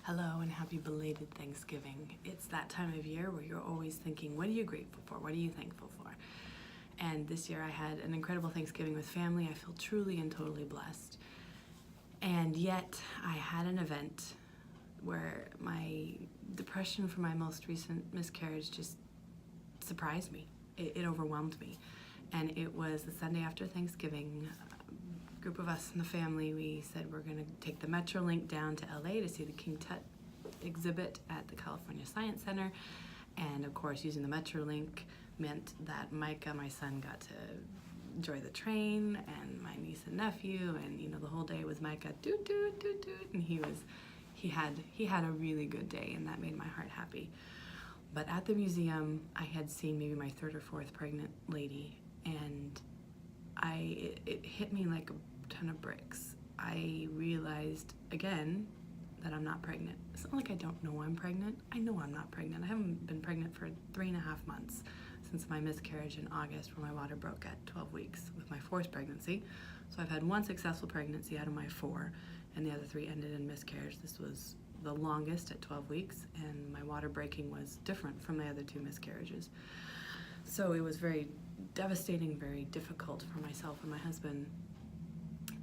Hello and happy belated Thanksgiving. It's that time of year where you're always thinking, what are you grateful for? What are you thankful for? And this year I had an incredible Thanksgiving with family. I feel truly and totally blessed. And yet I had an event where my depression for my most recent miscarriage just surprised me. It overwhelmed me. And it was the Sunday after Thanksgiving. A group of us in the family, we said we're going to take the Metrolink down to LA to see the King Tut exhibit at the California Science Center. And of course, using the Metrolink meant that Micah, my son, got to enjoy the train, and my niece and nephew, and the whole day was Micah doot doot doot doot, and he had a really good day, and that made my heart happy. But at the museum, I had seen maybe my third or fourth pregnant lady, and it hit me like a ton of bricks. I realized again that I'm not pregnant. It's not like I don't know I'm pregnant. I know I'm not pregnant. I haven't been pregnant for 3.5 months since my miscarriage in August, where my water broke at 12 weeks with my fourth pregnancy. So I've had one successful pregnancy out of my 4, and the other 3 ended in miscarriage. This was the longest at 12 weeks, and my water breaking was different from my other 2 miscarriages. So it was very devastating, very difficult for myself and my husband.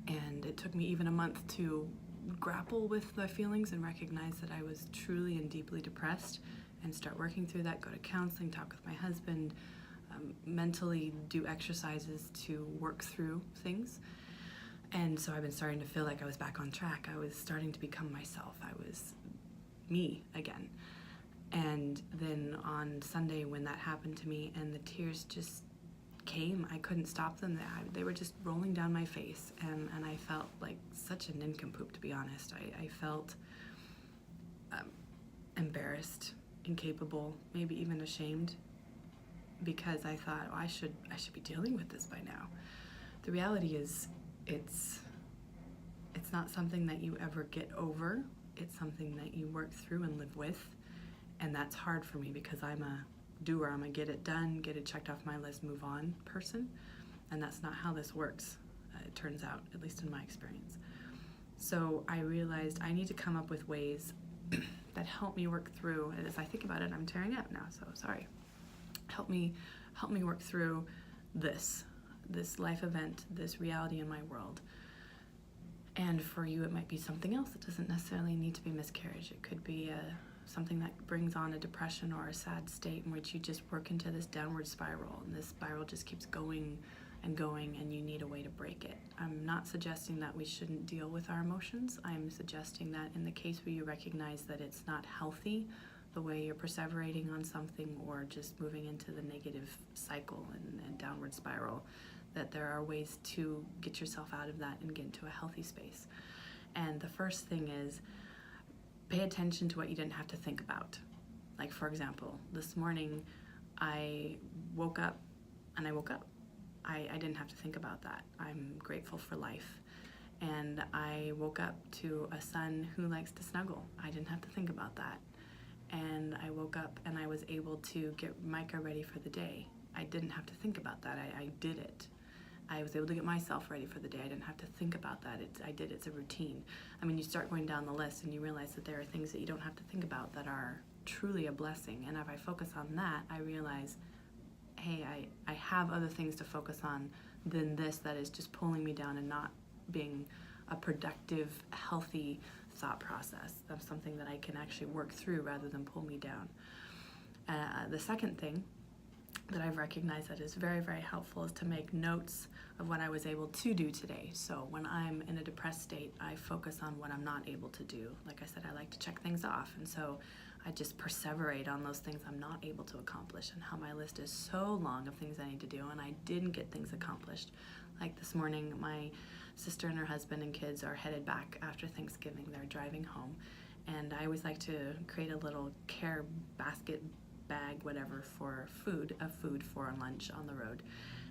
And it took me even a month to grapple with the feelings and recognize that I was truly and deeply depressed, and start working through that, go to counseling, talk with my husband, mentally do exercises to work through things. And so I've been starting to feel like I was back on track. I was starting to become myself. I was me again. And then on Sunday when that happened to me and the tears just came, I couldn't stop them. They were just rolling down my face, and I felt like such a nincompoop, to be honest. I felt embarrassed, incapable, maybe even ashamed, because I thought, I should be dealing with this by now. The reality is it's not something that you ever get over. It's something that you work through and live with. And that's hard for me because I'm a doer. I'm a get it done, get it checked off my list, move on person. And that's not how this works, it turns out, at least in my experience. So I realized I need to come up with ways that help me work through. And as I think about it, I'm tearing up now, so sorry. Help me work through this life event, this reality in my world. And for you, it might be something else. It doesn't necessarily need to be miscarriage. It could be something that brings on a depression or a sad state in which you just work into this downward spiral, and this spiral just keeps going and going, and you need a way to break it. I'm not suggesting that we shouldn't deal with our emotions. I'm suggesting that in the case where you recognize that it's not healthy, the way you're perseverating on something or just moving into the negative cycle and downward spiral, that there are ways to get yourself out of that and get into a healthy space. And the first thing is, pay attention to what you didn't have to think about. Like, for example, this morning I woke up and I woke up. I didn't have to think about that. I'm grateful for life. And I woke up to a son who likes to snuggle. I didn't have to think about that. And I woke up and I was able to get Micah ready for the day. I didn't have to think about that. I did it. I was able to get myself ready for the day. I didn't have to think about that. I did. It's a routine. I mean, you start going down the list and you realize that there are things that you don't have to think about that are truly a blessing. And if I focus on that, I realize, hey, I have other things to focus on than this that is just pulling me down and not being a productive, healthy thought process. That's something that I can actually work through rather than pull me down. The second thing that I've recognized that is very, very helpful is to make notes of what I was able to do today. So when I'm in a depressed state, I focus on what I'm not able to do. Like I said, I like to check things off, and so I just perseverate on those things I'm not able to accomplish, and how my list is so long of things I need to do, and I didn't get things accomplished. Like this morning, my sister and her husband and kids are headed back after Thanksgiving. They're driving home, and I always like to create a little care basket bag, whatever, for food for lunch on the road.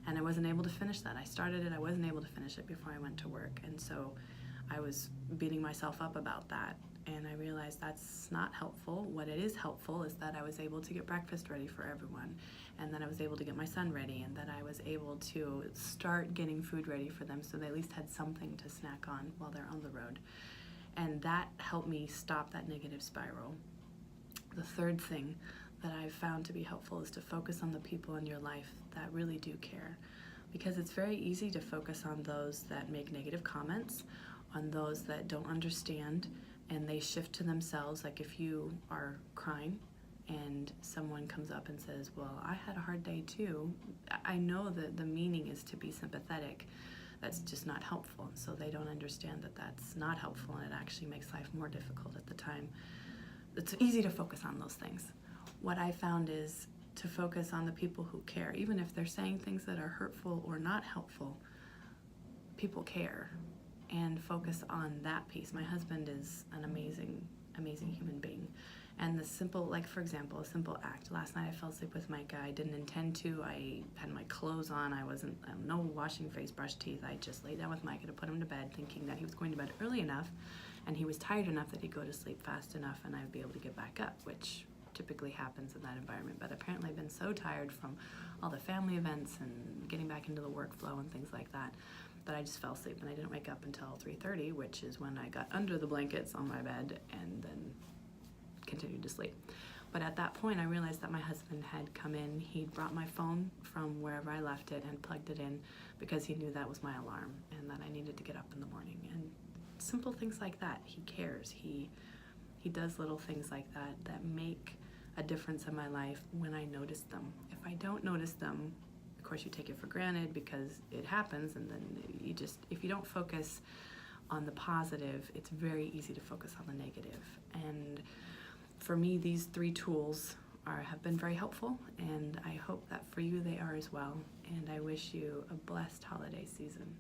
And I wasn't able to finish that. I started it, I wasn't able to finish it before I went to work. And so I was beating myself up about that. And I realized that's not helpful. What it is helpful is that I was able to get breakfast ready for everyone, and then I was able to get my son ready, and that I was able to start getting food ready for them so they at least had something to snack on while they're on the road. And that helped me stop that negative spiral. The third thing that I've found to be helpful is to focus on the people in your life that really do care. Because it's very easy to focus on those that make negative comments, on those that don't understand, and they shift to themselves. Like if you are crying and someone comes up and says, well, I had a hard day too, I know that the meaning is to be sympathetic. That's just not helpful. So they don't understand that that's not helpful, and it actually makes life more difficult at the time. It's easy to focus on those things. What I found is to focus on the people who care. Even if they're saying things that are hurtful or not helpful, people care, and focus on that piece. My husband is an amazing, amazing human being. And the simple, like for example, a simple act. Last night I fell asleep with Micah. I didn't intend to. I had my clothes on. I wasn't, no washing face, brush teeth. I just laid down with Micah to put him to bed, thinking that he was going to bed early enough and he was tired enough that he'd go to sleep fast enough and I'd be able to get back up, which typically happens in that environment. But apparently I've been so tired from all the family events and getting back into the workflow and things like that, that I just fell asleep, and I didn't wake up until 3:30, which is when I got under the blankets on my bed and then continued to sleep. But at that point I realized that my husband had come in. He'd brought my phone from wherever I left it and plugged it in because he knew that was my alarm and that I needed to get up in the morning. And simple things like that. He cares. He does little things like that that make a difference in my life when I notice them. If I don't notice them, of course you take it for granted because it happens, and then you just, if you don't focus on the positive, it's very easy to focus on the negative. And for me, these 3 tools have been very helpful, and I hope that for you they are as well. And I wish you a blessed holiday season.